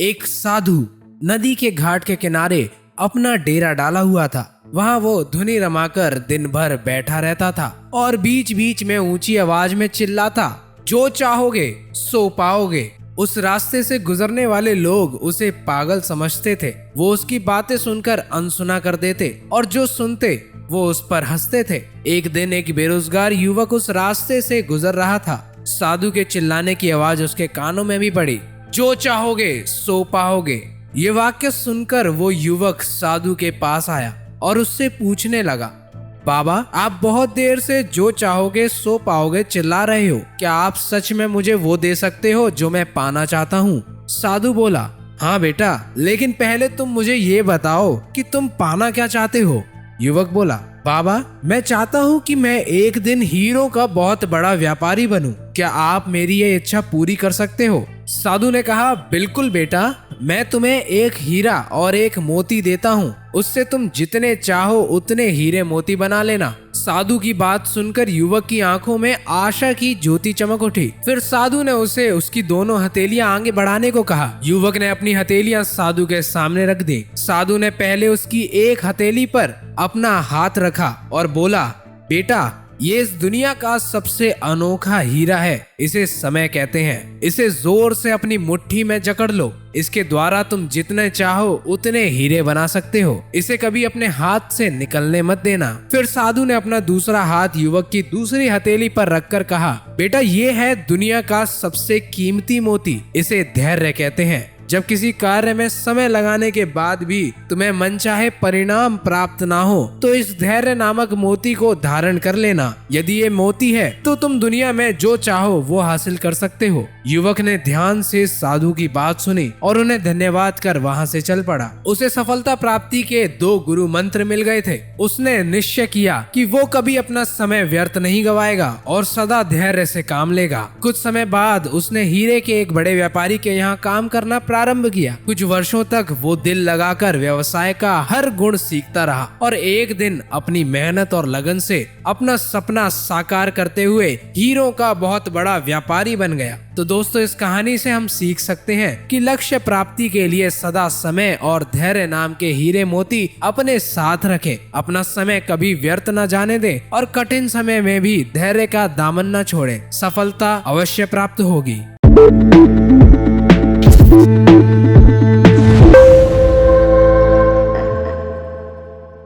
एक साधु नदी के घाट के किनारे अपना डेरा डाला हुआ था। वहाँ वो धुनी रमाकर दिन भर बैठा रहता था और बीच बीच में ऊंची आवाज में चिल्लाता, जो चाहोगे सो पाओगे। उस रास्ते से गुजरने वाले लोग उसे पागल समझते थे। वो उसकी बातें सुनकर अनसुना कर देते और जो सुनते वो उस पर हंसते थे। एक दिन एक बेरोजगार युवक उस रास्ते से गुजर रहा था। साधु के चिल्लाने की आवाज उसके कानों में भी पड़ी, जो चाहोगे सो पाओगे। ये वाक्य सुनकर वो युवक साधु के पास आया और उससे पूछने लगा, बाबा आप बहुत देर से जो चाहोगे सो पाओगे चिल्ला रहे हो, क्या आप सच में मुझे वो दे सकते हो जो मैं पाना चाहता हूँ? साधु बोला, हाँ बेटा, लेकिन पहले तुम मुझे ये बताओ कि तुम पाना क्या चाहते हो? युवक बोला, बाबा मैं चाहता हूँ कि मैं एक दिन हीरो का बहुत बड़ा व्यापारी बनूं। क्या आप मेरी ये इच्छा पूरी कर सकते हो? साधु ने कहा, बिल्कुल बेटा, मैं तुम्हें एक हीरा और एक मोती देता हूँ। उससे तुम जितने चाहो उतने हीरे मोती बना लेना। साधु की बात सुनकर युवक की आंखों में आशा की ज्योति चमक उठी। फिर साधु ने उसे उसकी दोनों हथेलियां आगे बढ़ाने को कहा। युवक ने अपनी हथेलियां साधु के सामने रख दी। साधु ने पहले उसकी एक हथेली पर अपना हाथ रखा और बोला, बेटा ये इस दुनिया का सबसे अनोखा हीरा है, इसे समय कहते हैं। इसे जोर से अपनी मुट्ठी में जकड़ लो। इसके द्वारा तुम जितने चाहो उतने हीरे बना सकते हो। इसे कभी अपने हाथ से निकलने मत देना। फिर साधु ने अपना दूसरा हाथ युवक की दूसरी हथेली पर रखकर कहा, बेटा ये है दुनिया का सबसे कीमती मोती, इसे धैर्य कहते हैं। जब किसी कार्य में समय लगाने के बाद भी तुम्हें मनचाहे परिणाम प्राप्त ना हो तो इस धैर्य नामक मोती को धारण कर लेना। यदि ये मोती है तो तुम दुनिया में जो चाहो वो हासिल कर सकते हो। युवक ने ध्यान से साधु की बात सुनी और उन्हें धन्यवाद कर वहाँ से चल पड़ा। उसे सफलता प्राप्ति के 2 गुरु मंत्र मिल गए थे। उसने निश्चय किया कि वो कभी अपना समय व्यर्थ नहीं गवाएगा और सदा धैर्य से काम लेगा। कुछ समय बाद उसने हीरे के एक बड़े व्यापारी के यहाँ काम करना प्रारंभ किया। कुछ वर्षों तक वो दिल लगाकर व्यवसाय का हर गुण सीखता रहा और एक दिन अपनी मेहनत और लगन से अपना सपना साकार करते हुए हीरो का बहुत बड़ा व्यापारी बन गया। तो दोस्तों इस कहानी से हम सीख सकते हैं कि लक्ष्य प्राप्ति के लिए सदा समय और धैर्य नाम के हीरे मोती अपने साथ रखें। अपना समय कभी व्यर्थ न जाने दें और कठिन समय में भी धैर्य का दामन न छोड़ें। सफलता अवश्य प्राप्त होगी।